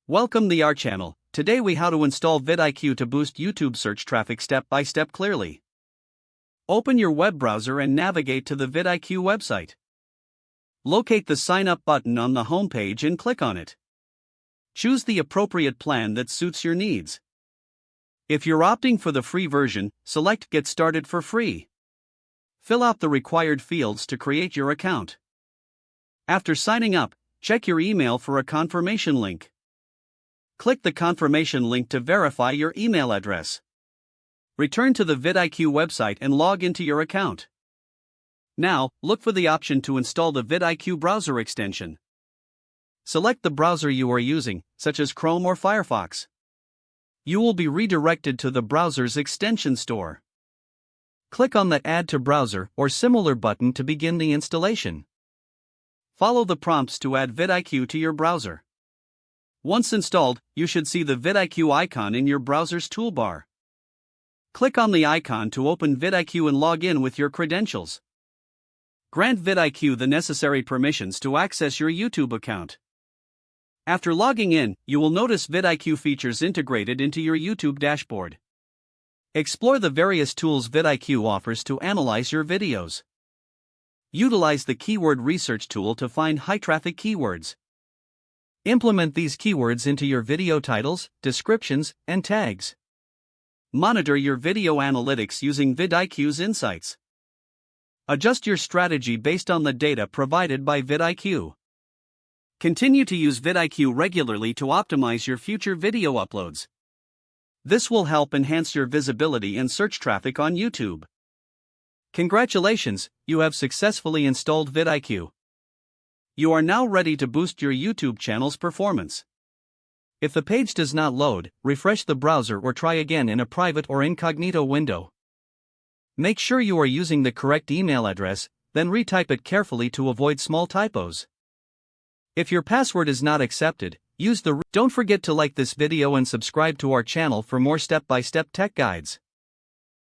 Welcome to our channel. Today we how to install VidIQ to boost YouTube search traffic step by step clearly. Open your web browser and navigate to the VidIQ website. Locate the sign up button on the home page and click on it. Choose the appropriate plan that suits your needs. If you're opting for the free version, select Get Started for free. Fill out the required fields to create your account. After signing up, check your email for a confirmation link. Click the confirmation link to verify your email address. Return to the VidIQ website and log into your account. Now, look for the option to install the VidIQ browser extension. Select the browser you are using, such as Chrome or Firefox. You will be redirected to the browser's extension store. Click on the Add to Browser or similar button to begin the installation. Follow the prompts to add VidIQ to your browser. Once installed, you should see the VidIQ icon in your browser's toolbar. Click on the icon to open VidIQ and log in with your credentials. Grant VidIQ the necessary permissions to access your YouTube account. After logging in, you will notice VidIQ features integrated into your YouTube dashboard. Explore the various tools VidIQ offers to analyze your videos. Utilize the keyword research tool to find high-traffic keywords. Implement these keywords into your video titles, descriptions, and tags. Monitor your video analytics using VidIQ's insights. Adjust your strategy based on the data provided by VidIQ. Continue to use VidIQ regularly to optimize your future video uploads. This will help enhance your visibility and search traffic on YouTube. Congratulations, you have successfully installed VidIQ. You are now ready to boost your YouTube channel's performance. If the page does not load, refresh the browser or try again in a private or incognito window. Make sure you are using the correct email address, then retype it carefully to avoid small typos. If your password is not accepted, Don't forget to like this video and subscribe to our channel for more step-by-step tech guides.